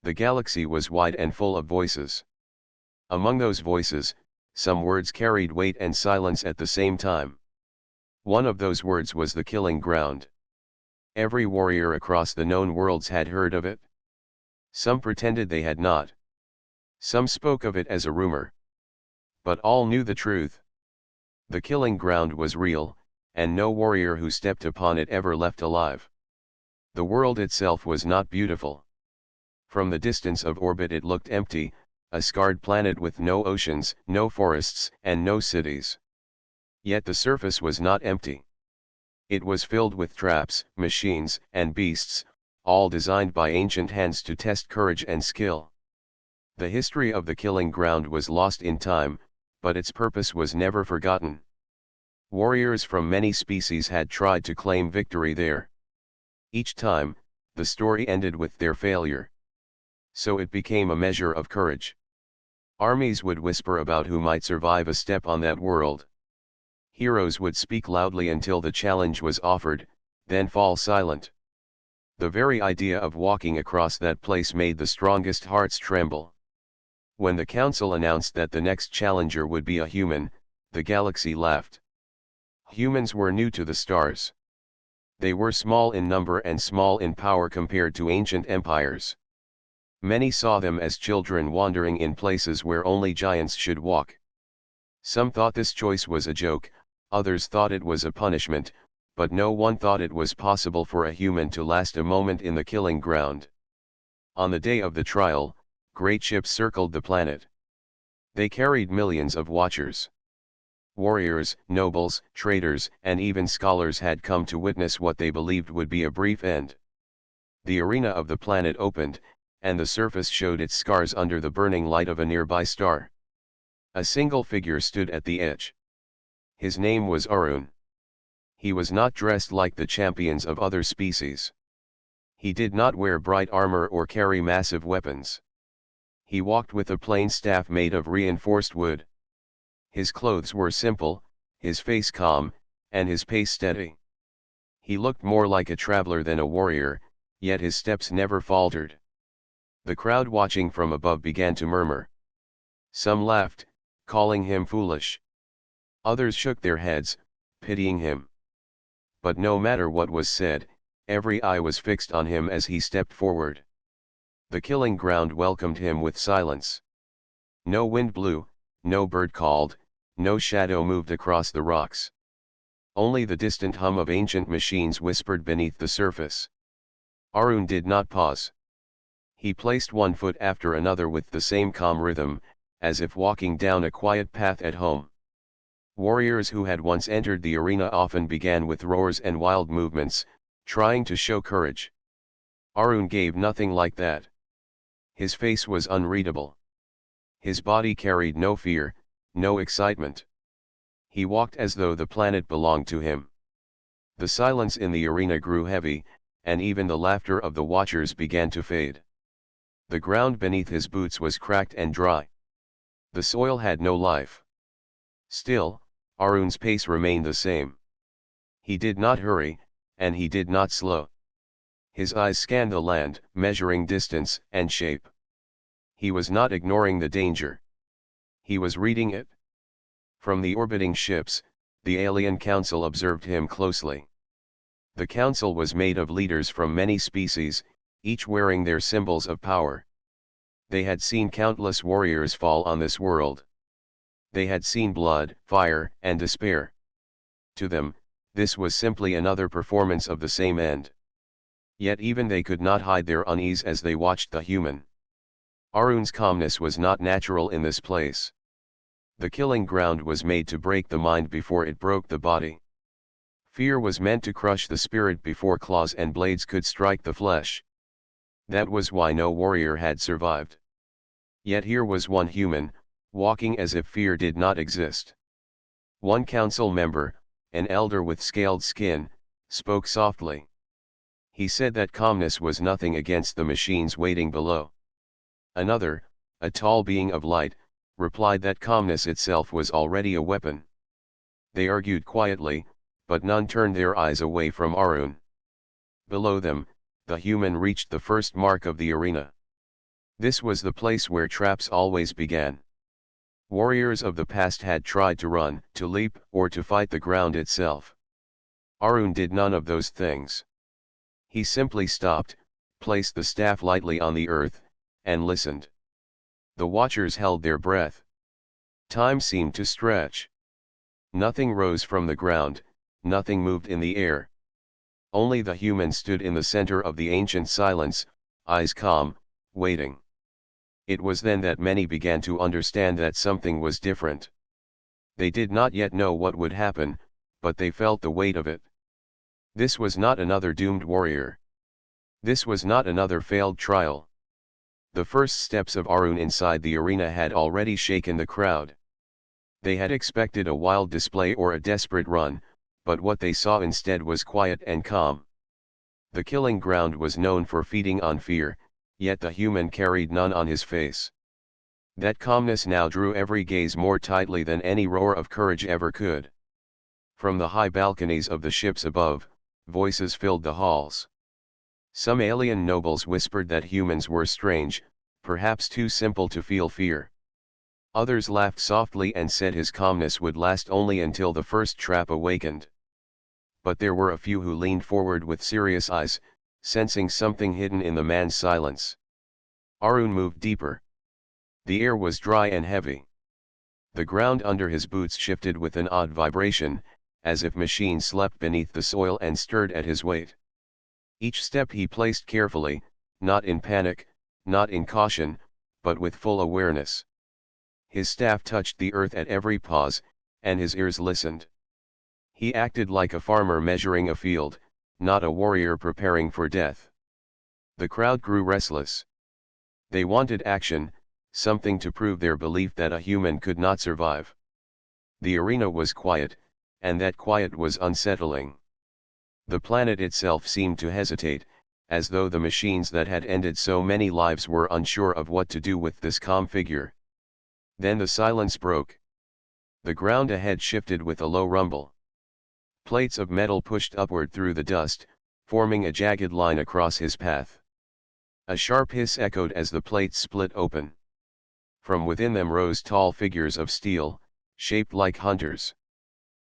The galaxy was wide and full of voices. Among those voices, some words carried weight and silence at the same time. One of those words was the killing ground. Every warrior across the known worlds had heard of it. Some pretended they had not. Some spoke of it as a rumor. But all knew the truth. The killing ground was real, and no warrior who stepped upon it ever left alive. The world itself was not beautiful. From the distance of orbit it looked empty, a scarred planet with no oceans, no forests, and no cities. Yet the surface was not empty. It was filled with traps, machines, and beasts, all designed by ancient hands to test courage and skill. The history of the killing ground was lost in time, but its purpose was never forgotten. Warriors from many species had tried to claim victory there. Each time, the story ended with their failure. So it became a measure of courage. Armies would whisper about who might survive a step on that world. Heroes would speak loudly until the challenge was offered, then fall silent. The very idea of walking across that place made the strongest hearts tremble. When the council announced that the next challenger would be a human, the galaxy laughed. Humans were new to the stars. They were small in number and small in power compared to ancient empires. Many saw them as children wandering in places where only giants should walk. Some thought this choice was a joke, others thought it was a punishment, but no one thought it was possible for a human to last a moment in the killing ground. On the day of the trial, great ships circled the planet. They carried millions of watchers. Warriors, nobles, traders, and even scholars had come to witness what they believed would be a brief end. The arena of the planet opened, and the surface showed its scars under the burning light of a nearby star. A single figure stood at the edge. His name was Arun. He was not dressed like the champions of other species. He did not wear bright armor or carry massive weapons. He walked with a plain staff made of reinforced wood. His clothes were simple, his face calm, and his pace steady. He looked more like a traveler than a warrior, yet his steps never faltered. The crowd watching from above began to murmur. Some laughed, calling him foolish. Others shook their heads, pitying him. But no matter what was said, every eye was fixed on him as he stepped forward. The killing ground welcomed him with silence. No wind blew, no bird called, no shadow moved across the rocks. Only the distant hum of ancient machines whispered beneath the surface. Arun did not pause. He placed one foot after another with the same calm rhythm, as if walking down a quiet path at home. Warriors who had once entered the arena often began with roars and wild movements, trying to show courage. Arun gave nothing like that. His face was unreadable. His body carried no fear, no excitement. He walked as though the planet belonged to him. The silence in the arena grew heavy, and even the laughter of the watchers began to fade. The ground beneath his boots was cracked and dry. The soil had no life. Still, Arun's pace remained the same. He did not hurry, and he did not slow. His eyes scanned the land, measuring distance and shape. He was not ignoring the danger. He was reading it. From the orbiting ships, the alien council observed him closely. The council was made of leaders from many species, each wearing their symbols of power. They had seen countless warriors fall on this world. They had seen blood, fire, and despair. To them, this was simply another performance of the same end. Yet even they could not hide their unease as they watched the human. Arun's calmness was not natural in this place. The killing ground was made to break the mind before it broke the body. Fear was meant to crush the spirit before claws and blades could strike the flesh. That was why no warrior had survived. Yet here was one human, walking as if fear did not exist. One council member, an elder with scaled skin, spoke softly. He said that calmness was nothing against the machines waiting below. Another, a tall being of light, replied that calmness itself was already a weapon. They argued quietly, but none turned their eyes away from Arun. Below them, the human reached the first mark of the arena. This was the place where traps always began. Warriors of the past had tried to run, to leap, or to fight the ground itself. Arun did none of those things. He simply stopped, placed the staff lightly on the earth, and listened. The watchers held their breath. Time seemed to stretch. Nothing rose from the ground, nothing moved in the air. Only the human stood in the center of the ancient silence, eyes calm, waiting. It was then that many began to understand that something was different. They did not yet know what would happen, but they felt the weight of it. This was not another doomed warrior. This was not another failed trial. The first steps of Arun inside the arena had already shaken the crowd. They had expected a wild display or a desperate run, but what they saw instead was quiet and calm. The killing ground was known for feeding on fear, yet the human carried none on his face. That calmness now drew every gaze more tightly than any roar of courage ever could. From the high balconies of the ships above, voices filled the halls. Some alien nobles whispered that humans were strange, perhaps too simple to feel fear. Others laughed softly and said his calmness would last only until the first trap awakened. But there were a few who leaned forward with serious eyes, sensing something hidden in the man's silence. Arun moved deeper. The air was dry and heavy. The ground under his boots shifted with an odd vibration, as if machines slept beneath the soil and stirred at his weight. Each step he placed carefully, not in panic, not in caution, but with full awareness. His staff touched the earth at every pause, and his ears listened. He acted like a farmer measuring a field, not a warrior preparing for death. The crowd grew restless. They wanted action, something to prove their belief that a human could not survive. The arena was quiet, and that quiet was unsettling. The planet itself seemed to hesitate, as though the machines that had ended so many lives were unsure of what to do with this calm figure. Then the silence broke. The ground ahead shifted with a low rumble. Plates of metal pushed upward through the dust, forming a jagged line across his path. A sharp hiss echoed as the plates split open. From within them rose tall figures of steel, shaped like hunters.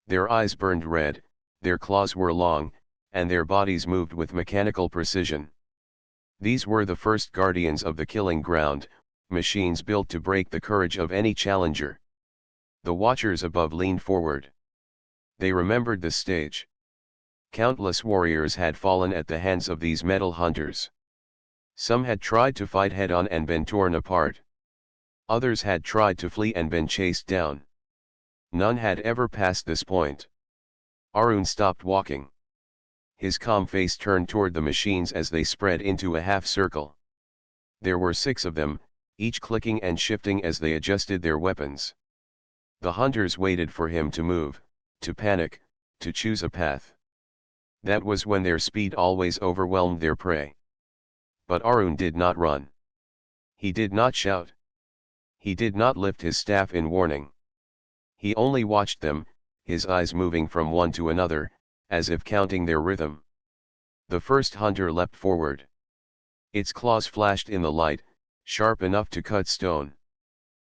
Their eyes burned red, their claws were long, and their bodies moved with mechanical precision. These were the first guardians of the killing ground, machines built to break the courage of any challenger. The watchers above leaned forward. They remembered the stage. Countless warriors had fallen at the hands of these metal hunters. Some had tried to fight head-on and been torn apart. Others had tried to flee and been chased down. None had ever passed this point. Arun stopped walking. His calm face turned toward the machines as they spread into a half circle. There were 6 of them, each clicking and shifting as they adjusted their weapons. The hunters waited for him to move, to panic, to choose a path. That was when their speed always overwhelmed their prey. But Arun did not run. He did not shout. He did not lift his staff in warning. He only watched them, his eyes moving from one to another, as if counting their rhythm. The first hunter leapt forward. Its claws flashed in the light, sharp enough to cut stone.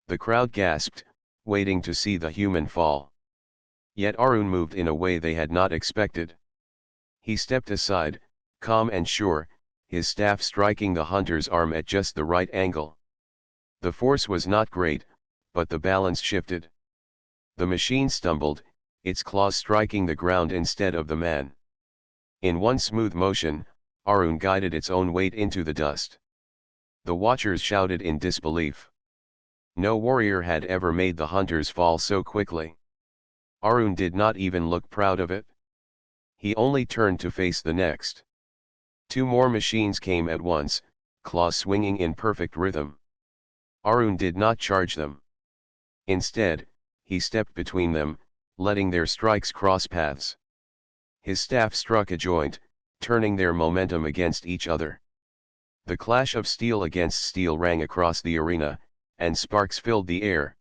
The crowd gasped, waiting to see the human fall. Yet Arun moved in a way they had not expected. He stepped aside, calm and sure, his staff striking the hunter's arm at just the right angle. The force was not great, but the balance shifted. The machine stumbled, its claws striking the ground instead of the man. In one smooth motion, Arun guided its own weight into the dust. The watchers shouted in disbelief. No warrior had ever made the hunters fall so quickly. Arun did not even look proud of it. He only turned to face the next. 2 more machines came at once, claws swinging in perfect rhythm. Arun did not charge them. Instead, he stepped between them, letting their strikes cross paths. His staff struck a joint, turning their momentum against each other. The clash of steel against steel rang across the arena, and sparks filled the air.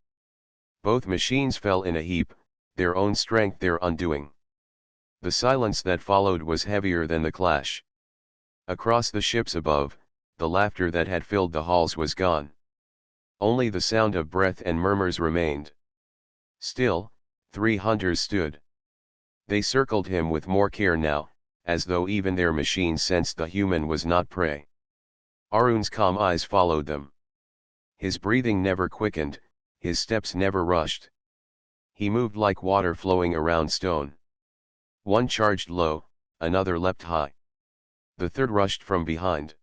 Both machines fell in a heap, their own strength their undoing. The silence that followed was heavier than the clash. Across the ships above, the laughter that had filled the halls was gone. Only the sound of breath and murmurs remained. Still, 3 hunters stood. They circled him with more care now, as though even their machines sensed the human was not prey. Arun's calm eyes followed them. His breathing never quickened, his steps never rushed. He moved like water flowing around stone. One charged low, another leapt high. The third rushed from behind.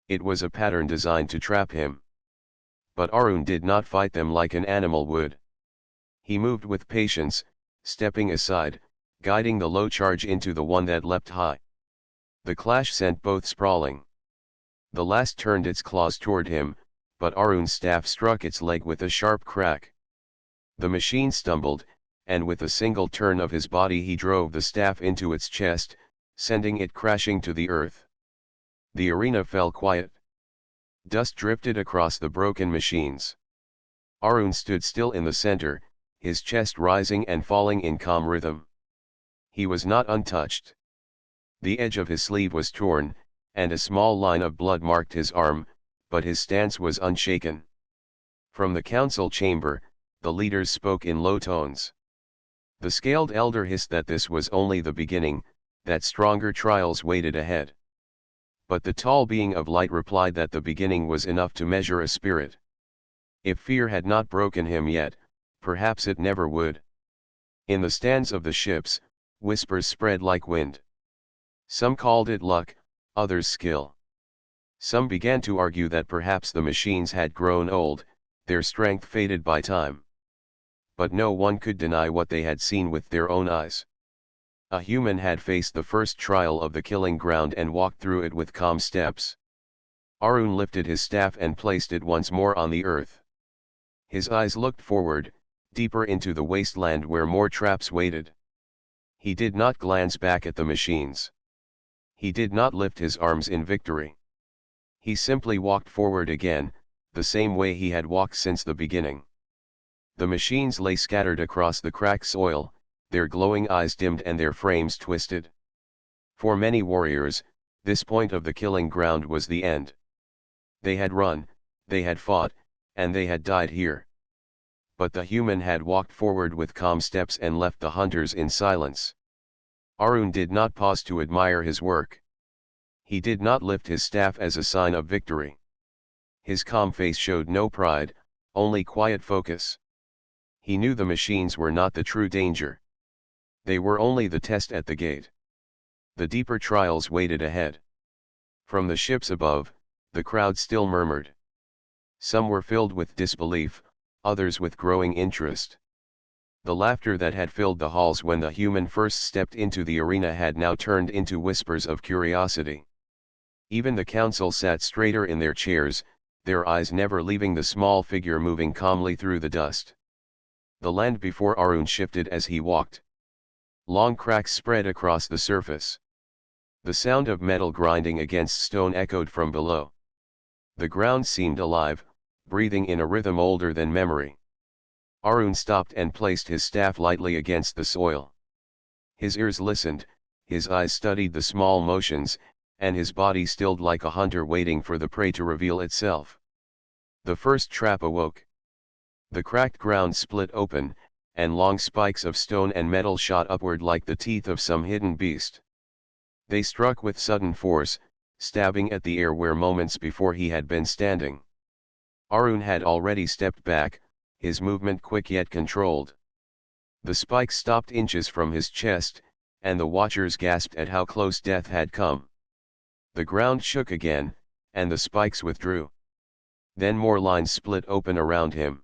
It was a pattern designed to trap him. But Arun did not fight them like an animal would. He moved with patience, stepping aside, guiding the low charge into the one that leapt high. The clash sent both sprawling. The last turned its claws toward him, but Arun's staff struck its leg with a sharp crack. The machine stumbled, and with a single turn of his body he drove the staff into its chest, sending it crashing to the earth. The arena fell quiet. Dust drifted across the broken machines. Arun stood still in the center, his chest rising and falling in calm rhythm. He was not untouched. The edge of his sleeve was torn, and a small line of blood marked his arm, but his stance was unshaken. From the council chamber, the leaders spoke in low tones. The scaled elder hissed that this was only the beginning, that stronger trials waited ahead. But the tall being of light replied that the beginning was enough to measure a spirit. If fear had not broken him yet, perhaps it never would. In the stands of the ships, whispers spread like wind. Some called it luck, others skill. Some began to argue that perhaps the machines had grown old, their strength faded by time. But no one could deny what they had seen with their own eyes. A human had faced the first trial of the killing ground and walked through it with calm steps. Arun lifted his staff and placed it once more on the earth. His eyes looked forward, deeper into the wasteland where more traps waited. He did not glance back at the machines. He did not lift his arms in victory. He simply walked forward again, the same way he had walked since the beginning. The machines lay scattered across the cracked soil, their glowing eyes dimmed and their frames twisted. For many warriors, this point of the killing ground was the end. They had run, they had fought, and they had died here. But the human had walked forward with calm steps and left the hunters in silence. Arun did not pause to admire his work. He did not lift his staff as a sign of victory. His calm face showed no pride, only quiet focus. He knew the machines were not the true danger. They were only the test at the gate. The deeper trials waited ahead. From the ships above, the crowd still murmured. Some were filled with disbelief, others with growing interest. The laughter that had filled the halls when the human first stepped into the arena had now turned into whispers of curiosity. Even the council sat straighter in their chairs, their eyes never leaving the small figure moving calmly through the dust. The land before Arun shifted as he walked. Long cracks spread across the surface. The sound of metal grinding against stone echoed from below. The ground seemed alive, breathing in a rhythm older than memory. Arun stopped and placed his staff lightly against the soil. His ears listened, his eyes studied the small motions, and his body stilled like a hunter waiting for the prey to reveal itself. The first trap awoke. The cracked ground split open, and long spikes of stone and metal shot upward like the teeth of some hidden beast. They struck with sudden force, stabbing at the air where moments before he had been standing. Arun had already stepped back, his movement quick yet controlled. The spikes stopped inches from his chest, and the watchers gasped at how close death had come. The ground shook again, and the spikes withdrew. Then more lines split open around him.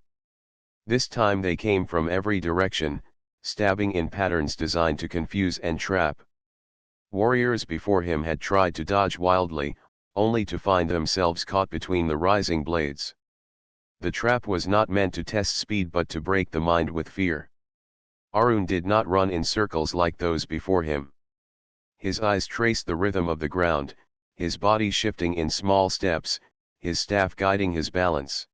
This time they came from every direction, stabbing in patterns designed to confuse and trap. Warriors before him had tried to dodge wildly, only to find themselves caught between the rising blades. The trap was not meant to test speed but to break the mind with fear. Arun did not run in circles like those before him. His eyes traced the rhythm of the ground, his body shifting in small steps, his staff guiding his balance.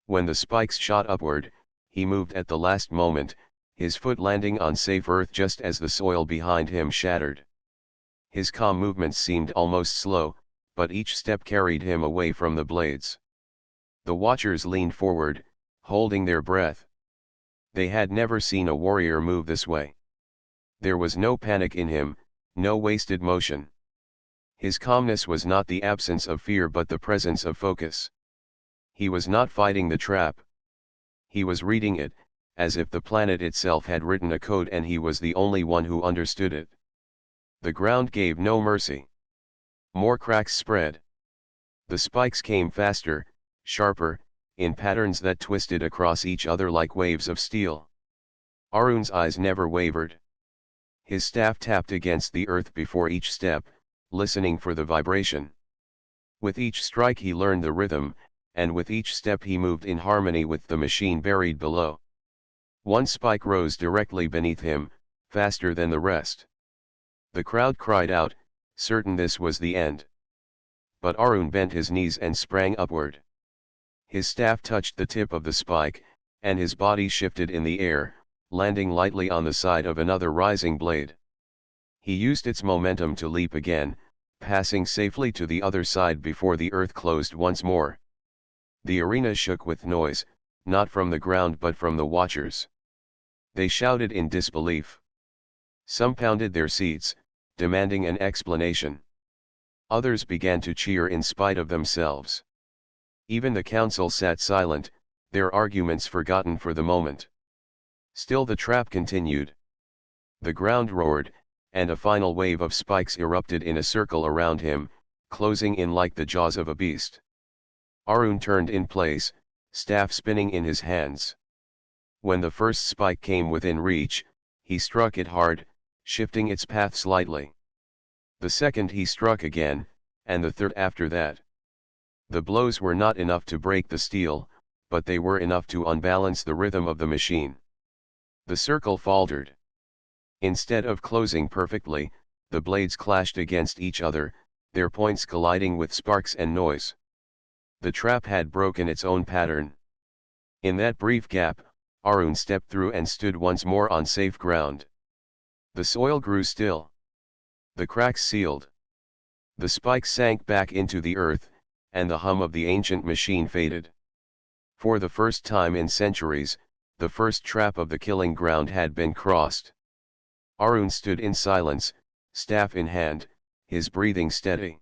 When the spikes shot upward, he moved at the last moment, his foot landing on safe earth just as the soil behind him shattered. His calm movements seemed almost slow, but each step carried him away from the blades. The watchers leaned forward, holding their breath. They had never seen a warrior move this way. There was no panic in him, no wasted motion. His calmness was not the absence of fear but the presence of focus. He was not fighting the trap. He was reading it, as if the planet itself had written a code and he was the only one who understood it. The ground gave no mercy. More cracks spread. The spikes came faster, sharper, in patterns that twisted across each other like waves of steel. Arun's eyes never wavered. His staff tapped against the earth before each step, listening for the vibration. With each strike he learned the rhythm, and with each step he moved in harmony with the machine buried below. One spike rose directly beneath him, faster than the rest. The crowd cried out, certain this was the end. But Arun bent his knees and sprang upward. His staff touched the tip of the spike, and his body shifted in the air, landing lightly on the side of another rising blade. He used its momentum to leap again, passing safely to the other side before the earth closed once more. The arena shook with noise, not from the ground but from the watchers. They shouted in disbelief. Some pounded their seats, demanding an explanation. Others began to cheer in spite of themselves. Even the council sat silent, their arguments forgotten for the moment. Still the trap continued. The ground roared, and a final wave of spikes erupted in a circle around him, closing in like the jaws of a beast. Arun turned in place, staff spinning in his hands. When the first spike came within reach, he struck it hard, shifting its path slightly. The second he struck again, and the third after that. The blows were not enough to break the steel, but they were enough to unbalance the rhythm of the machine. The circle faltered. Instead of closing perfectly, the blades clashed against each other, their points colliding with sparks and noise. The trap had broken its own pattern. In that brief gap, Arun stepped through and stood once more on safe ground. The soil grew still. The cracks sealed. The spikes sank back into the earth, and the hum of the ancient machine faded. For the first time in centuries, the first trap of the killing ground had been crossed. Arun stood in silence, staff in hand, his breathing steady.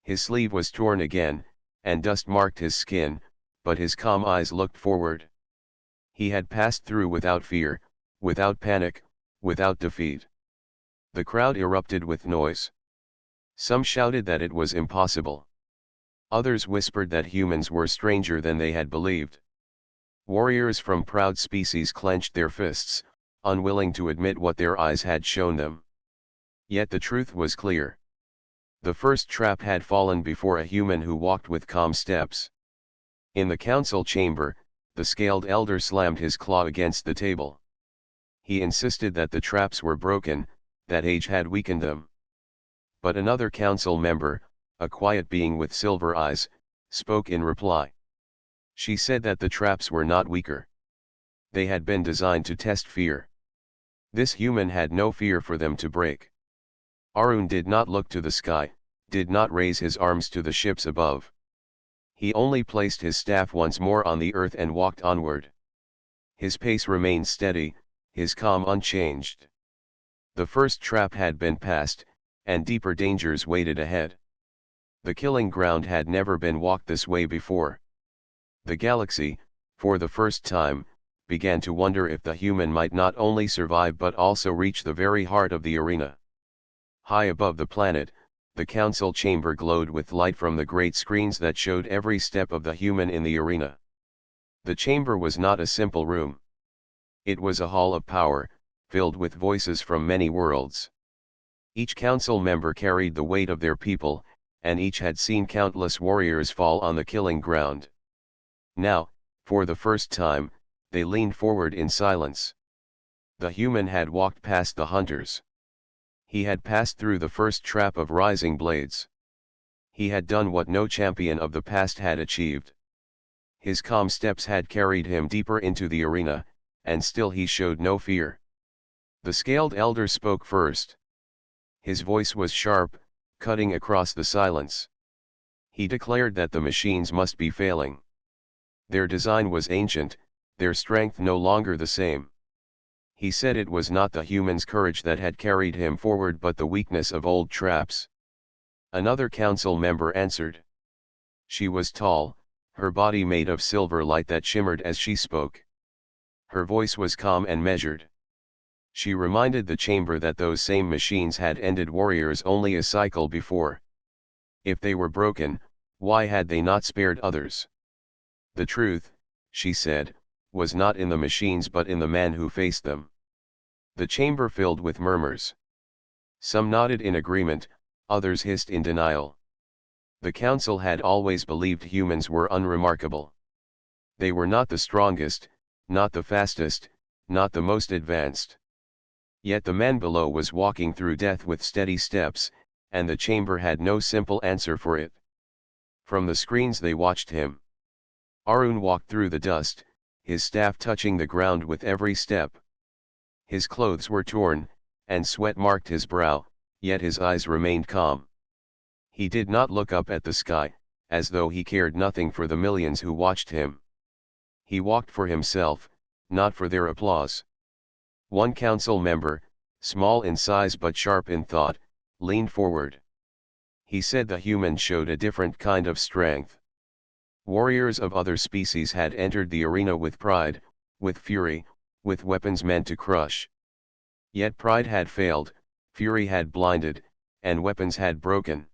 His sleeve was torn again, and dust marked his skin, but his calm eyes looked forward. He had passed through without fear, without panic, without defeat. The crowd erupted with noise. Some shouted that it was impossible. Others whispered that humans were stranger than they had believed. Warriors from proud species clenched their fists, unwilling to admit what their eyes had shown them. Yet the truth was clear. The first trap had fallen before a human who walked with calm steps. In the council chamber, the scaled elder slammed his claw against the table. He insisted that the traps were broken, that age had weakened them. But another council member, a quiet being with silver eyes, spoke in reply. She said that the traps were not weaker. They had been designed to test fear. This human had no fear for them to break. Arun did not look to the sky, did not raise his arms to the ships above. He only placed his staff once more on the earth and walked onward. His pace remained steady, his calm unchanged. The first trap had been passed, and deeper dangers waited ahead. The killing ground had never been walked this way before. The galaxy, for the first time, began to wonder if the human might not only survive but also reach the very heart of the arena. High above the planet, the council chamber glowed with light from the great screens that showed every step of the human in the arena. The chamber was not a simple room. It was a hall of power, filled with voices from many worlds. Each council member carried the weight of their people, and each had seen countless warriors fall on the killing ground. Now, for the first time, they leaned forward in silence. The human had walked past the hunters. He had passed through the first trap of rising blades. He had done what no champion of the past had achieved. His calm steps had carried him deeper into the arena, and still he showed no fear. The scaled elder spoke first. His voice was sharp, cutting across the silence. He declared that the machines must be failing. Their design was ancient, their strength no longer the same. He said it was not the human's courage that had carried him forward but the weakness of old traps. Another council member answered. She was tall, her body made of silver light that shimmered as she spoke. Her voice was calm and measured. She reminded the chamber that those same machines had ended warriors only a cycle before. If they were broken, why had they not spared others? The truth, she said, was not in the machines but in the man who faced them. The chamber filled with murmurs. Some nodded in agreement, others hissed in denial. The council had always believed humans were unremarkable. They were not the strongest, not the fastest, not the most advanced. Yet the man below was walking through death with steady steps, and the chamber had no simple answer for it. From the screens they watched him. Arun walked through the dust, his staff touching the ground with every step. His clothes were torn, and sweat marked his brow, yet his eyes remained calm. He did not look up at the sky, as though he cared nothing for the millions who watched him. He walked for himself, not for their applause. One council member, small in size but sharp in thought, leaned forward. He said the human showed a different kind of strength. Warriors of other species had entered the arena with pride, with fury, with weapons meant to crush. Yet pride had failed, fury had blinded, and weapons had broken.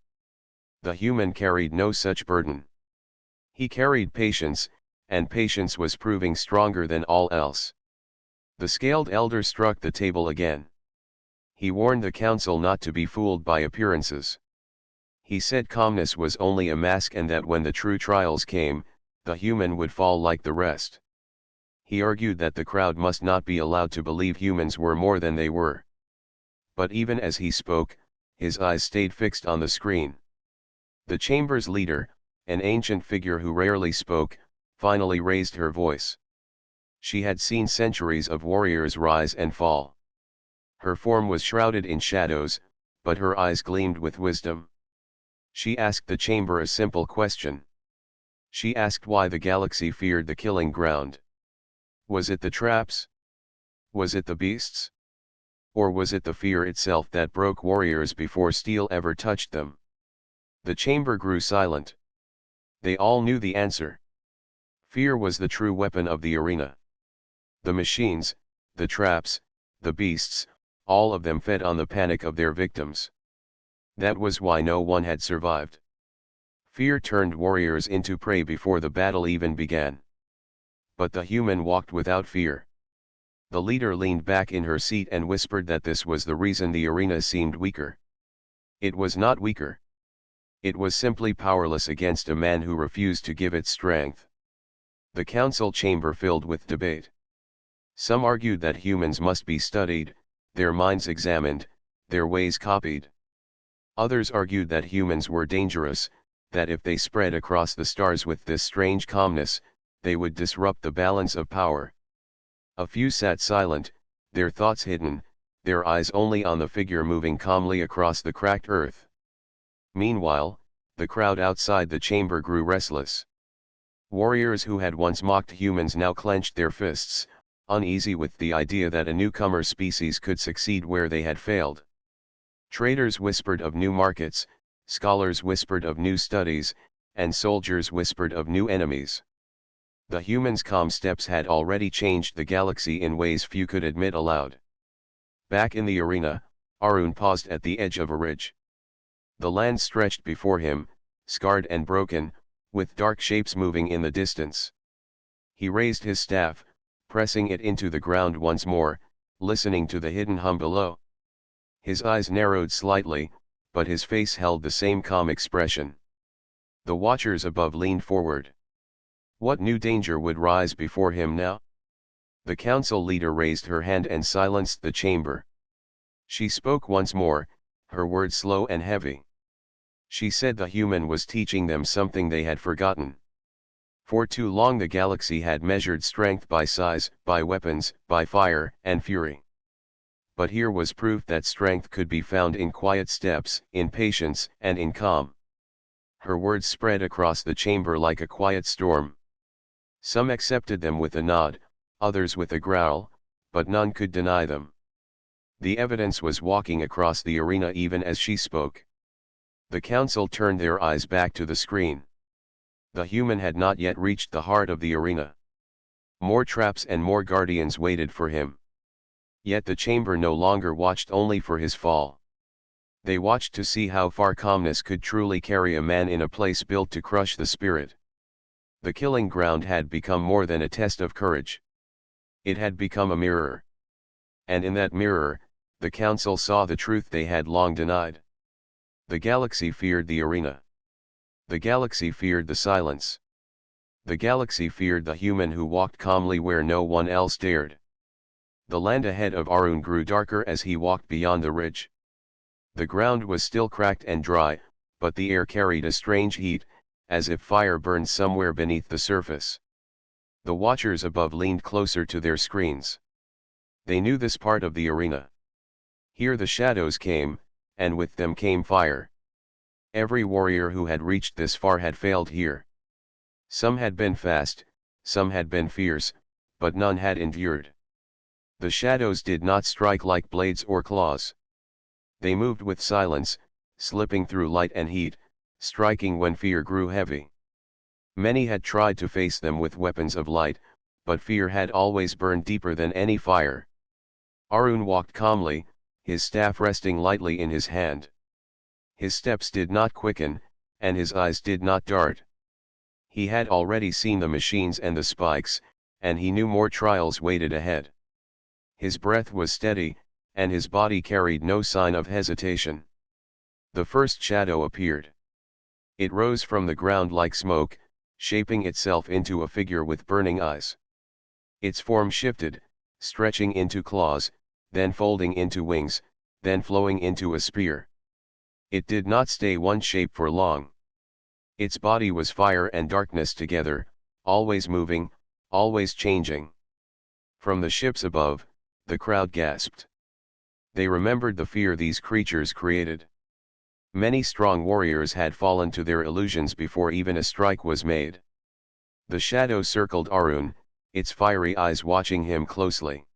The human carried no such burden. He carried patience, and patience was proving stronger than all else. The scaled elder struck the table again. He warned the council not to be fooled by appearances. He said calmness was only a mask and that when the true trials came, the human would fall like the rest. He argued that the crowd must not be allowed to believe humans were more than they were. But even as he spoke, his eyes stayed fixed on the screen. The chamber's leader, an ancient figure who rarely spoke, finally raised her voice. She had seen centuries of warriors rise and fall. Her form was shrouded in shadows, but her eyes gleamed with wisdom. She asked the chamber a simple question. She asked why the galaxy feared the killing ground. Was it the traps? Was it the beasts? Or was it the fear itself that broke warriors before steel ever touched them? The chamber grew silent. They all knew the answer. Fear was the true weapon of the arena. The machines, the traps, the beasts, all of them fed on the panic of their victims. That was why no one had survived. Fear turned warriors into prey before the battle even began. But the human walked without fear. The leader leaned back in her seat and whispered that this was the reason the arena seemed weaker. It was not weaker. It was simply powerless against a man who refused to give it strength. The council chamber filled with debate. Some argued that humans must be studied, their minds examined, their ways copied. Others argued that humans were dangerous, that if they spread across the stars with this strange calmness, they would disrupt the balance of power. A few sat silent, their thoughts hidden, their eyes only on the figure moving calmly across the cracked earth. Meanwhile, the crowd outside the chamber grew restless. Warriors who had once mocked humans now clenched their fists, uneasy with the idea that a newcomer species could succeed where they had failed. Traders whispered of new markets, scholars whispered of new studies, and soldiers whispered of new enemies. The humans' calm steps had already changed the galaxy in ways few could admit aloud. Back in the arena, Arun paused at the edge of a ridge. The land stretched before him, scarred and broken, with dark shapes moving in the distance. He raised his staff, pressing it into the ground once more, listening to the hidden hum below. His eyes narrowed slightly, but his face held the same calm expression. The watchers above leaned forward. What new danger would rise before him now? The council leader raised her hand and silenced the chamber. She spoke once more, her words slow and heavy. She said the human was teaching them something they had forgotten. For too long the galaxy had measured strength by size, by weapons, by fire and fury. But here was proof that strength could be found in quiet steps, in patience, and in calm. Her words spread across the chamber like a quiet storm. Some accepted them with a nod, others with a growl, but none could deny them. The evidence was walking across the arena even as she spoke. The council turned their eyes back to the screen. The human had not yet reached the heart of the arena. More traps and more guardians waited for him. Yet the chamber no longer watched only for his fall. They watched to see how far calmness could truly carry a man in a place built to crush the spirit. The killing ground had become more than a test of courage. It had become a mirror. And in that mirror, the council saw the truth they had long denied. The galaxy feared the arena. The galaxy feared the silence. The galaxy feared the human who walked calmly where no one else dared. The land ahead of Arun grew darker as he walked beyond the ridge. The ground was still cracked and dry, but the air carried a strange heat, as if fire burned somewhere beneath the surface. The watchers above leaned closer to their screens. They knew this part of the arena. Here the shadows came, and with them came fire. Every warrior who had reached this far had failed here. Some had been fast, some had been fierce, but none had endured. The shadows did not strike like blades or claws. They moved with silence, slipping through light and heat, striking when fear grew heavy. Many had tried to face them with weapons of light, but fear had always burned deeper than any fire. Arun walked calmly, his staff resting lightly in his hand. His steps did not quicken, and his eyes did not dart. He had already seen the machines and the spikes, and he knew more trials waited ahead. His breath was steady, and his body carried no sign of hesitation. The first shadow appeared. It rose from the ground like smoke, shaping itself into a figure with burning eyes. Its form shifted, stretching into claws, then folding into wings, then flowing into a spear. It did not stay one shape for long. Its body was fire and darkness together, always moving, always changing. From the ships above, the crowd gasped. They remembered the fear these creatures created. Many strong warriors had fallen to their illusions before even a strike was made. The shadow circled Arun, its fiery eyes watching him closely.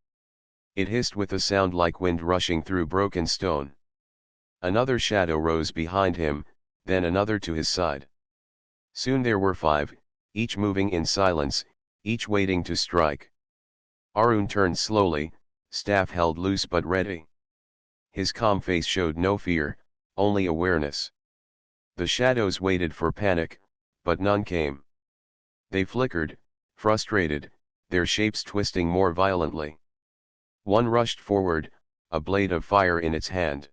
It hissed with a sound like wind rushing through broken stone. Another shadow rose behind him, then another to his side. Soon there were 5, each moving in silence, each waiting to strike. Arun turned slowly, staff held loose but ready. His calm face showed no fear, only awareness. The shadows waited for panic, but none came. They flickered, frustrated, their shapes twisting more violently. One rushed forward, a blade of fire in its hand.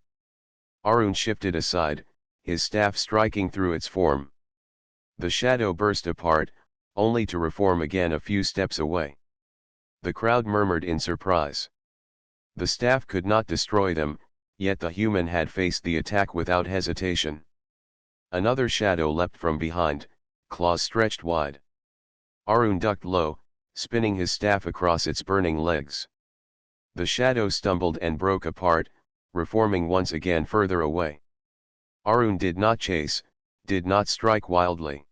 Arun shifted aside, his staff striking through its form. The shadow burst apart, only to reform again a few steps away. The crowd murmured in surprise. The staff could not destroy them, yet the human had faced the attack without hesitation. Another shadow leapt from behind, claws stretched wide. Arun ducked low, spinning his staff across its burning legs. The shadow stumbled and broke apart, reforming once again further away. Arun did not chase, did not strike wildly.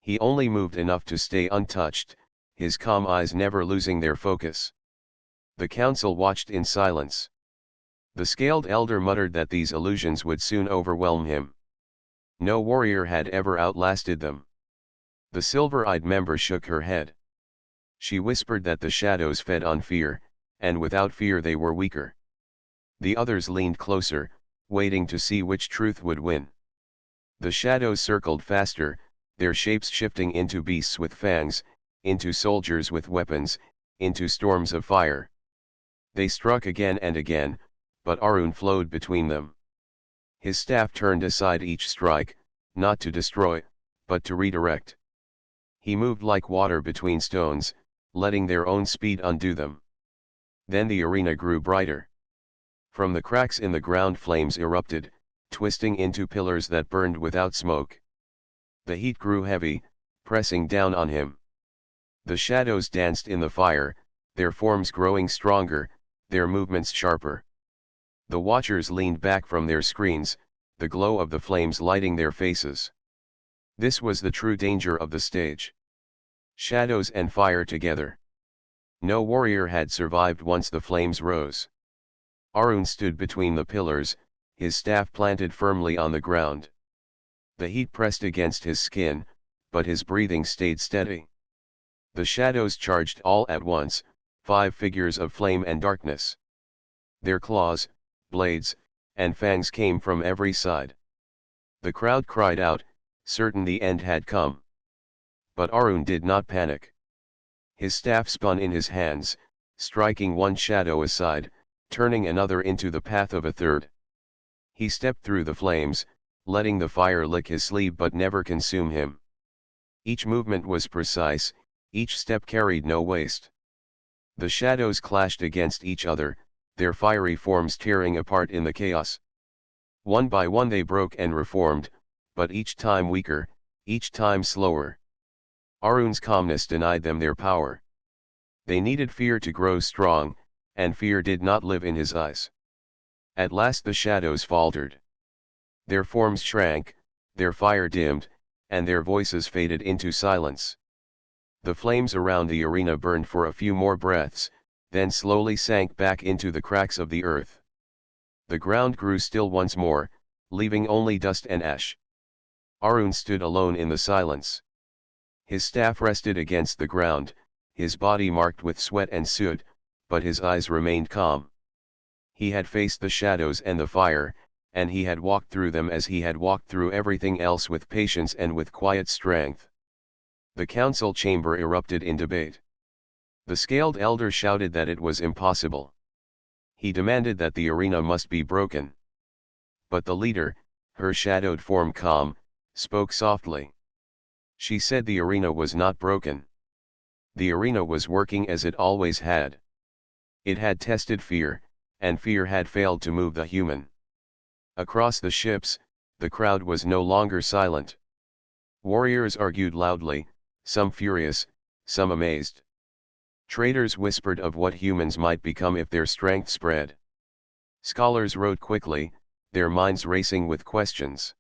He only moved enough to stay untouched, his calm eyes never losing their focus. The council watched in silence. The scaled elder muttered that these illusions would soon overwhelm him. No warrior had ever outlasted them. The silver-eyed member shook her head. She whispered that the shadows fed on fear, and without fear they were weaker. The others leaned closer, waiting to see which truth would win. The shadows circled faster, their shapes shifting into beasts with fangs, into soldiers with weapons, into storms of fire. They struck again and again, but Arun flowed between them. His staff turned aside each strike, not to destroy, but to redirect. He moved like water between stones, letting their own speed undo them. Then the arena grew brighter. From the cracks in the ground flames erupted, twisting into pillars that burned without smoke. The heat grew heavy, pressing down on him. The shadows danced in the fire, their forms growing stronger, their movements sharper. The watchers leaned back from their screens, the glow of the flames lighting their faces. This was the true danger of the stage. Shadows and fire together. No warrior had survived once the flames rose. Arun stood between the pillars, his staff planted firmly on the ground. The heat pressed against his skin, but his breathing stayed steady. The shadows charged all at once, 5 figures of flame and darkness. Their claws, blades, and fangs came from every side. The crowd cried out, certain the end had come. But Arun did not panic. His staff spun in his hands, striking one shadow aside, turning another into the path of a third. He stepped through the flames, letting the fire lick his sleeve but never consume him. Each movement was precise, each step carried no waste. The shadows clashed against each other, their fiery forms tearing apart in the chaos. One by one they broke and reformed, but each time weaker, each time slower. Arun's calmness denied them their power. They needed fear to grow strong, and fear did not live in his eyes. At last the shadows faltered. Their forms shrank, their fire dimmed, and their voices faded into silence. The flames around the arena burned for a few more breaths, then slowly sank back into the cracks of the earth. The ground grew still once more, leaving only dust and ash. Arun stood alone in the silence. His staff rested against the ground, his body marked with sweat and soot, but his eyes remained calm. He had faced the shadows and the fire, and he had walked through them as he had walked through everything else with patience and with quiet strength. The council chamber erupted in debate. The scaled elder shouted that it was impossible. He demanded that the arena must be broken. But the leader, her shadowed form calm, spoke softly. She said the arena was not broken. The arena was working as it always had. It had tested fear, and fear had failed to move the human. Across the ships, the crowd was no longer silent. Warriors argued loudly, some furious, some amazed. Traders whispered of what humans might become if their strength spread. Scholars wrote quickly, their minds racing with questions.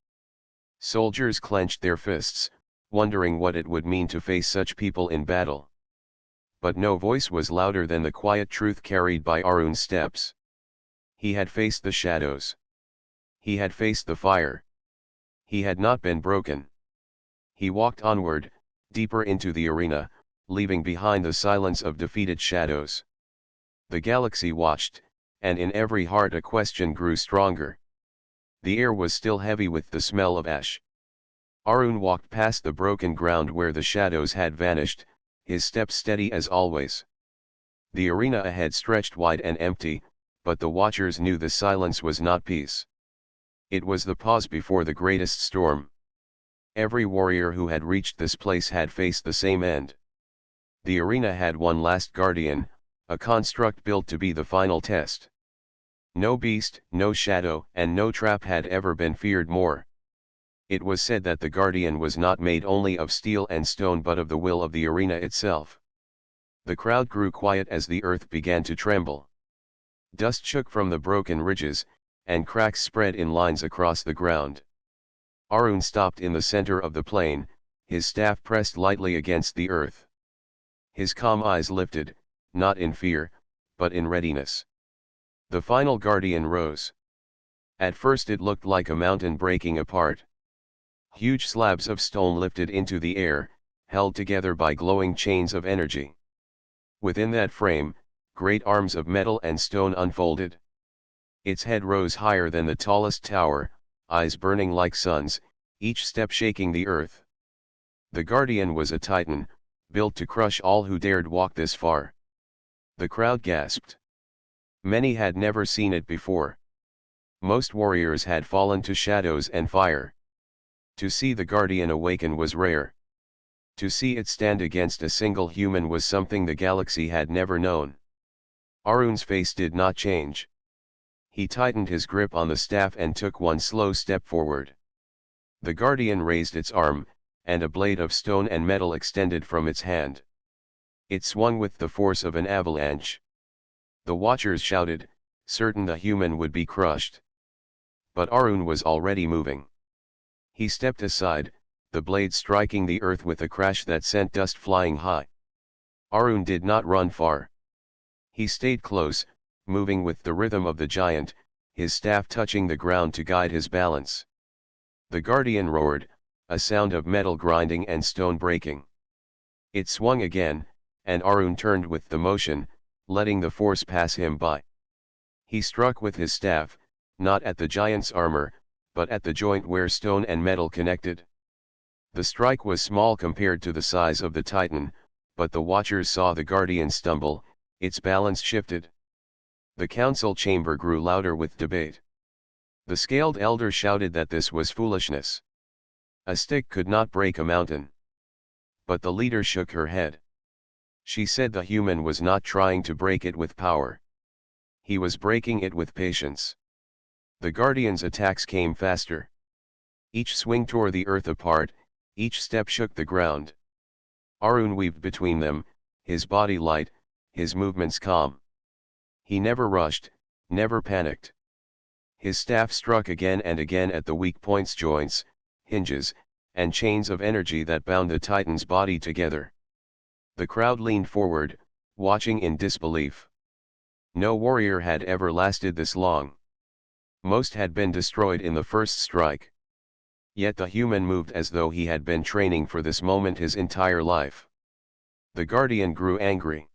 Soldiers clenched their fists, wondering what it would mean to face such people in battle. But no voice was louder than the quiet truth carried by Arun's steps. He had faced the shadows. He had faced the fire. He had not been broken. He walked onward, deeper into the arena, leaving behind the silence of defeated shadows. The galaxy watched, and in every heart a question grew stronger. The air was still heavy with the smell of ash. Arun walked past the broken ground where the shadows had vanished, his steps steady as always. The arena ahead stretched wide and empty, but the watchers knew the silence was not peace. It was the pause before the greatest storm. Every warrior who had reached this place had faced the same end. The arena had one last guardian, a construct built to be the final test. No beast, no shadow, and no trap had ever been feared more. It was said that the guardian was not made only of steel and stone but of the will of the arena itself. The crowd grew quiet as the earth began to tremble. Dust shook from the broken ridges, and cracks spread in lines across the ground. Arun stopped in the center of the plain, his staff pressed lightly against the earth. His calm eyes lifted, not in fear, but in readiness. The final guardian rose. At first it looked like a mountain breaking apart. Huge slabs of stone lifted into the air, held together by glowing chains of energy. Within that frame, great arms of metal and stone unfolded. Its head rose higher than the tallest tower, eyes burning like suns, each step shaking the earth. The guardian was a titan, built to crush all who dared walk this far. The crowd gasped. Many had never seen it before. Most warriors had fallen to shadows and fire. To see the guardian awaken was rare. To see it stand against a single human was something the galaxy had never known. Arun's face did not change. He tightened his grip on the staff and took one slow step forward. The guardian raised its arm, and a blade of stone and metal extended from its hand. It swung with the force of an avalanche. The watchers shouted, certain the human would be crushed. But Arun was already moving. He stepped aside, the blade striking the earth with a crash that sent dust flying high. Arun did not run far. He stayed close, moving with the rhythm of the giant, his staff touching the ground to guide his balance. The guardian roared, a sound of metal grinding and stone breaking. It swung again, and Arun turned with the motion, letting the force pass him by. He struck with his staff, not at the giant's armor, but at the joint where stone and metal connected. The strike was small compared to the size of the Titan, but the watchers saw the guardian stumble, its balance shifted. The council chamber grew louder with debate. The scaled elder shouted that this was foolishness. A stick could not break a mountain. But the leader shook her head. She said the human was not trying to break it with power. He was breaking it with patience. The guardian's attacks came faster. Each swing tore the earth apart, each step shook the ground. Arun weaved between them, his body light, his movements calm. He never rushed, never panicked. His staff struck again and again at the weak points, joints, hinges, and chains of energy that bound the Titan's body together. The crowd leaned forward, watching in disbelief. No warrior had ever lasted this long. Most had been destroyed in the first strike. Yet the human moved as though he had been training for this moment his entire life. The guardian grew angry.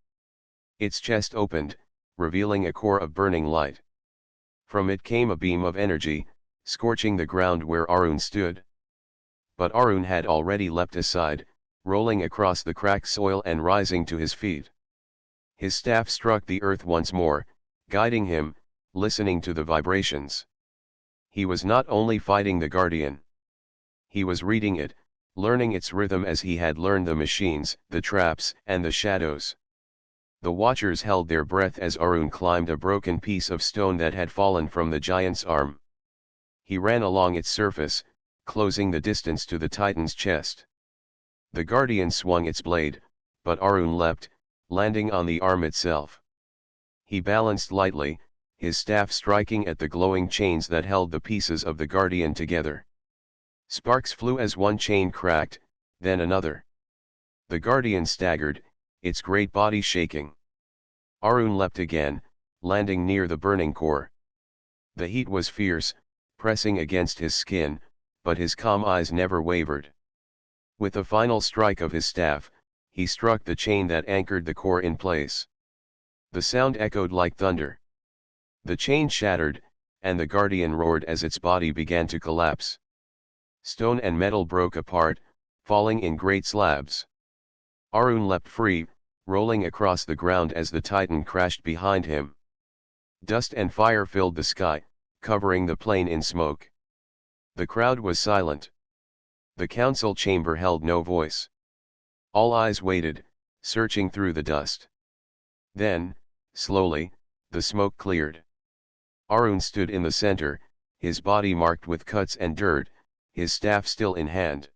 Its chest opened, revealing a core of burning light. From it came a beam of energy, scorching the ground where Arun stood. But Arun had already leapt aside, rolling across the cracked soil and rising to his feet. His staff struck the earth once more, guiding him, listening to the vibrations. He was not only fighting the guardian. He was reading it, learning its rhythm as he had learned the machines, the traps, and the shadows. The watchers held their breath as Arun climbed a broken piece of stone that had fallen from the giant's arm. He ran along its surface, closing the distance to the Titan's chest. The guardian swung its blade, but Arun leapt, landing on the arm itself. He balanced lightly, his staff striking at the glowing chains that held the pieces of the guardian together. Sparks flew as one chain cracked, then another. The guardian staggered, its great body shaking. Arun leapt again, landing near the burning core. The heat was fierce, pressing against his skin, but his calm eyes never wavered. With a final strike of his staff, he struck the chain that anchored the core in place. The sound echoed like thunder. The chain shattered, and the guardian roared as its body began to collapse. Stone and metal broke apart, falling in great slabs. Arun leapt free, rolling across the ground as the Titan crashed behind him. Dust and fire filled the sky, covering the plain in smoke. The crowd was silent. The council chamber held no voice. All eyes waited, searching through the dust. Then, slowly, the smoke cleared. Arun stood in the center, his body marked with cuts and dirt, his staff still in hand.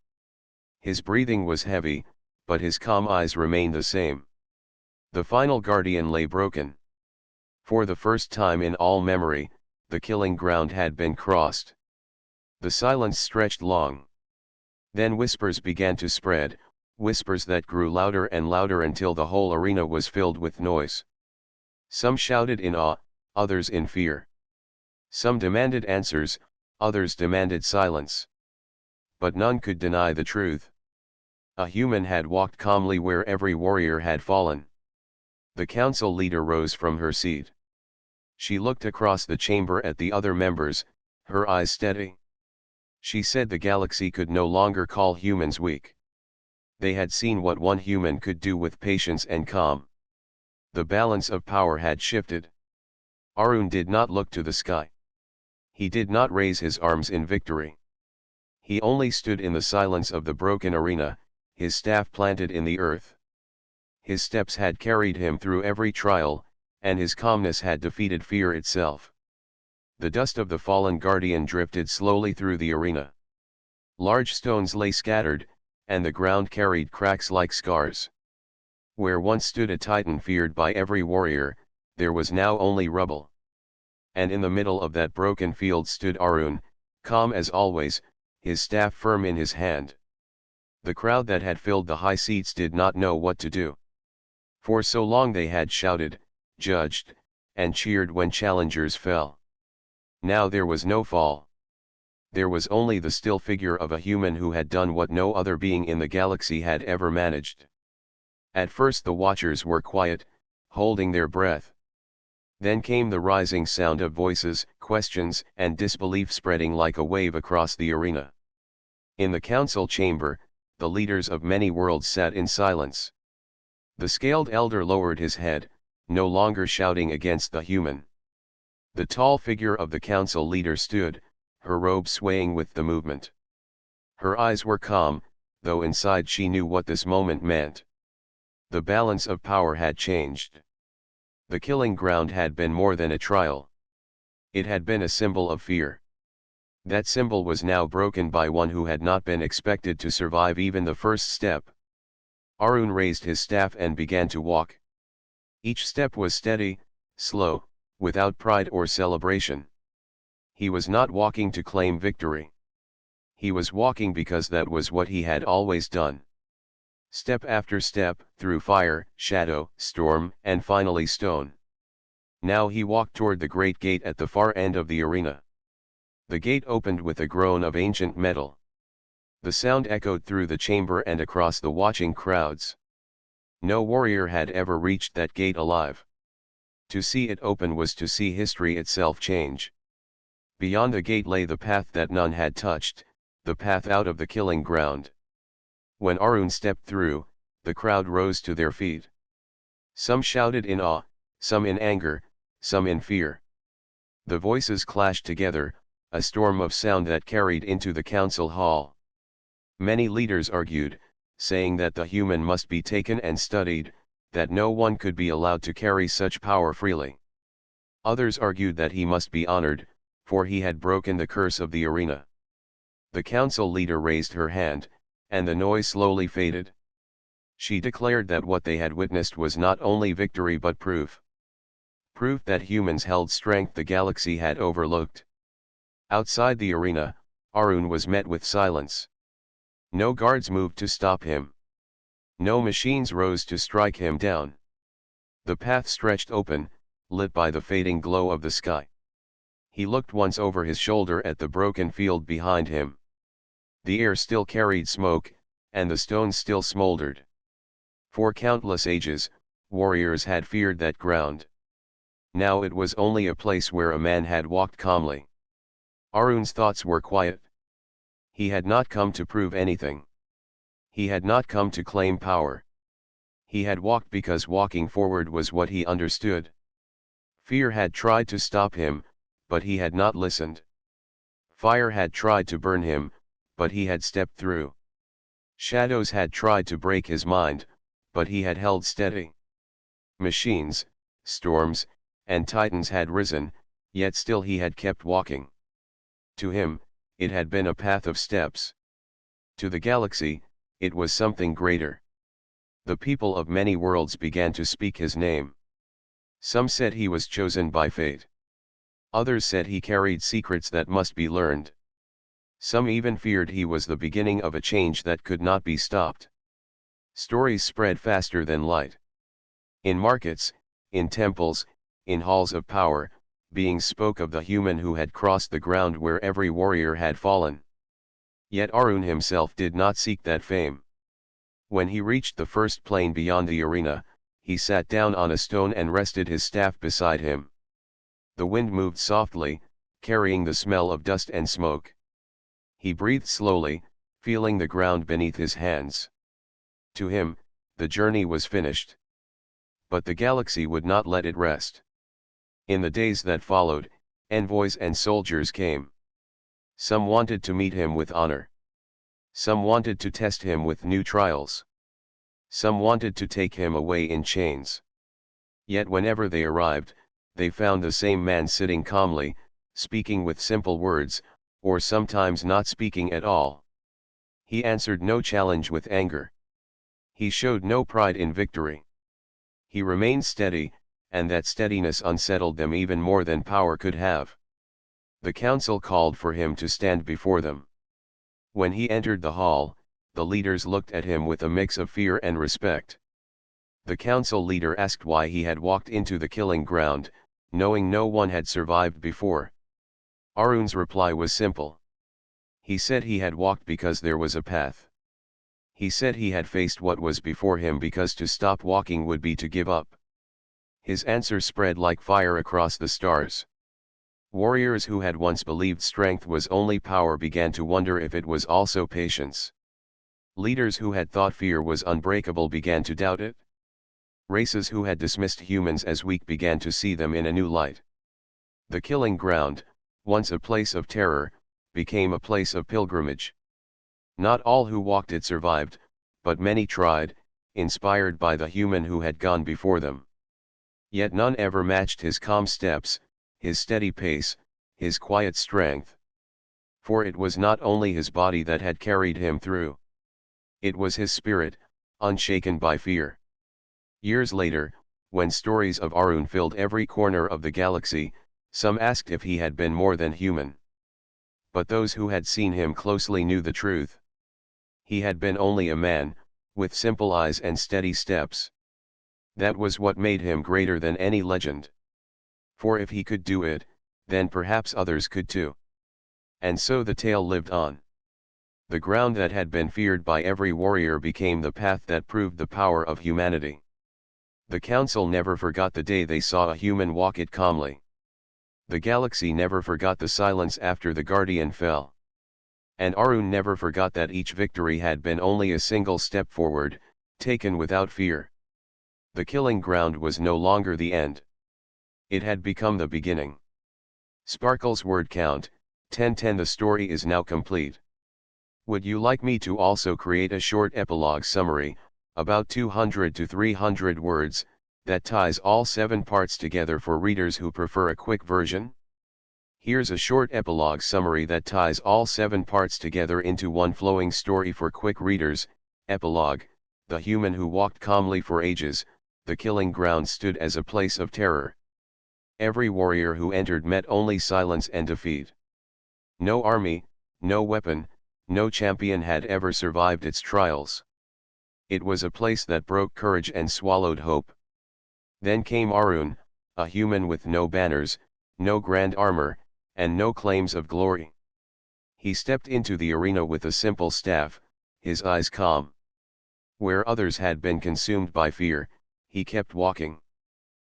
His breathing was heavy, but his calm eyes remained the same. The final guardian lay broken. For the first time in all memory, the killing ground had been crossed. The silence stretched long. Then whispers began to spread, whispers that grew louder and louder until the whole arena was filled with noise. Some shouted in awe, others in fear. Some demanded answers, others demanded silence. But none could deny the truth. A human had walked calmly where every warrior had fallen. The council leader rose from her seat. She looked across the chamber at the other members, her eyes steady. She said the galaxy could no longer call humans weak. They had seen what one human could do with patience and calm. The balance of power had shifted. Arun did not look to the sky. He did not raise his arms in victory. He only stood in the silence of the broken arena, his staff planted in the earth. His steps had carried him through every trial, and his calmness had defeated fear itself. The dust of the fallen guardian drifted slowly through the arena. Large stones lay scattered, and the ground carried cracks like scars. Where once stood a Titan feared by every warrior, there was now only rubble. And in the middle of that broken field stood Arun, calm as always, his staff firm in his hand. The crowd that had filled the high seats did not know what to do. For so long they had shouted, judged, and cheered when challengers fell. Now there was no fall. There was only the still figure of a human who had done what no other being in the galaxy had ever managed. At first the watchers were quiet, holding their breath. Then came the rising sound of voices, questions, and disbelief spreading like a wave across the arena. In the council chamber, the leaders of many worlds sat in silence. The scaled elder lowered his head, no longer shouting against the human. The tall figure of the council leader stood, her robe swaying with the movement. Her eyes were calm, though inside she knew what this moment meant. The balance of power had changed. The killing ground had been more than a trial. It had been a symbol of fear. That symbol was now broken by one who had not been expected to survive even the first step. Arun raised his staff and began to walk. Each step was steady, slow, without pride or celebration. He was not walking to claim victory. He was walking because that was what he had always done. Step after step, through fire, shadow, storm, and finally stone. Now he walked toward the great gate at the far end of the arena. The gate opened with a groan of ancient metal. The sound echoed through the chamber and across the watching crowds. No warrior had ever reached that gate alive. To see it open was to see history itself change. Beyond the gate lay the path that none had touched, the path out of the killing ground. When Arun stepped through, the crowd rose to their feet. Some shouted in awe, some in anger, some in fear. The voices clashed together, a storm of sound that carried into the council hall. Many leaders argued, saying that the human must be taken and studied, that no one could be allowed to carry such power freely. Others argued that he must be honored, for he had broken the curse of the arena. The council leader raised her hand, and the noise slowly faded. She declared that what they had witnessed was not only victory but proof. Proof that humans held strength the galaxy had overlooked. Outside the arena, Arun was met with silence. No guards moved to stop him. No machines rose to strike him down. The path stretched open, lit by the fading glow of the sky. He looked once over his shoulder at the broken field behind him. The air still carried smoke, and the stones still smoldered. For countless ages, warriors had feared that ground. Now it was only a place where a man had walked calmly. Arun's thoughts were quiet. He had not come to prove anything. He had not come to claim power. He had walked because walking forward was what he understood. Fear had tried to stop him, but he had not listened. Fire had tried to burn him, but he had stepped through. Shadows had tried to break his mind, but he had held steady. Machines, storms, and titans had risen, yet still he had kept walking. To him, it had been a path of steps. To the galaxy, it was something greater. The people of many worlds began to speak his name. Some said he was chosen by fate. Others said he carried secrets that must be learned. Some even feared he was the beginning of a change that could not be stopped. Stories spread faster than light. In markets, in temples, in halls of power, beings spoke of the human who had crossed the ground where every warrior had fallen. Yet Arun himself did not seek that fame. When he reached the first plane beyond the arena, he sat down on a stone and rested his staff beside him. The wind moved softly, carrying the smell of dust and smoke. He breathed slowly, feeling the ground beneath his hands. To him, the journey was finished. But the galaxy would not let it rest. In the days that followed, envoys and soldiers came. Some wanted to meet him with honor. Some wanted to test him with new trials. Some wanted to take him away in chains. Yet whenever they arrived, they found the same man sitting calmly, speaking with simple words, or sometimes not speaking at all. He answered no challenge with anger. He showed no pride in victory. He remained steady, and that steadiness unsettled them even more than power could have. The council called for him to stand before them. When he entered the hall, the leaders looked at him with a mix of fear and respect. The council leader asked why he had walked into the killing ground, knowing no one had survived before. Arun's reply was simple. He said he had walked because there was a path. He said he had faced what was before him because to stop walking would be to give up. His answer spread like fire across the stars. Warriors who had once believed strength was only power began to wonder if it was also patience. Leaders who had thought fear was unbreakable began to doubt it. Races who had dismissed humans as weak began to see them in a new light. The killing ground, once a place of terror, became a place of pilgrimage. Not all who walked it survived, but many tried, inspired by the human who had gone before them. Yet none ever matched his calm steps, his steady pace, his quiet strength. For it was not only his body that had carried him through. It was his spirit, unshaken by fear. Years later, when stories of Arun filled every corner of the galaxy, some asked if he had been more than human. But those who had seen him closely knew the truth. He had been only a man, with simple eyes and steady steps. That was what made him greater than any legend. For if he could do it, then perhaps others could too. And so the tale lived on. The ground that had been feared by every warrior became the path that proved the power of humanity. The council never forgot the day they saw a human walk it calmly. The galaxy never forgot the silence after the Guardian fell. And Arun never forgot that each victory had been only a single step forward, taken without fear. The killing ground was no longer the end. It had become the beginning. Sparkle's word count, 1010. The story is now complete. Would you like me to also create a short epilogue summary, about 200 to 300 words, that ties all 7 parts together for readers who prefer a quick version? Here's a short epilogue summary that ties all 7 parts together into one flowing story for quick readers. Epilogue: the human who walked calmly for ages, the killing ground stood as a place of terror. Every warrior who entered met only silence and defeat. No army, no weapon, no champion had ever survived its trials. It was a place that broke courage and swallowed hope. Then came Arun, a human with no banners, no grand armor, and no claims of glory. He stepped into the arena with a simple staff, his eyes calm. Where others had been consumed by fear, he kept walking.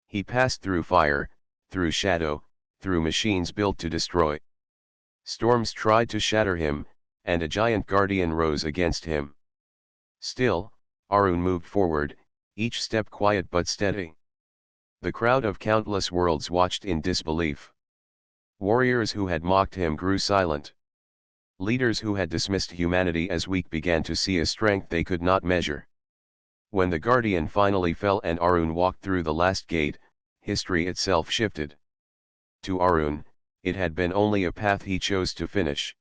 He passed through fire, through shadow, through machines built to destroy. Storms tried to shatter him, and a giant guardian rose against him. Still, Arun moved forward, each step quiet but steady. The crowd of countless worlds watched in disbelief. Warriors who had mocked him grew silent. Leaders who had dismissed humanity as weak began to see a strength they could not measure. When the Guardian finally fell and Arun walked through the last gate, history itself shifted. To Arun, it had been only a path he chose to finish.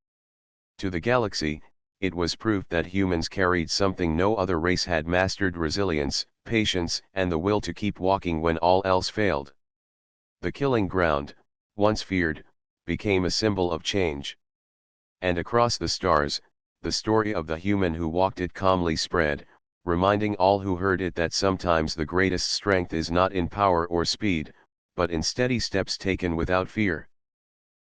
To the galaxy, it was proof that humans carried something no other race had mastered: resilience, patience, and the will to keep walking when all else failed. The killing ground, once feared, became a symbol of change. And across the stars, the story of the human who walked it calmly spread, reminding all who heard it that sometimes the greatest strength is not in power or speed, but in steady steps taken without fear.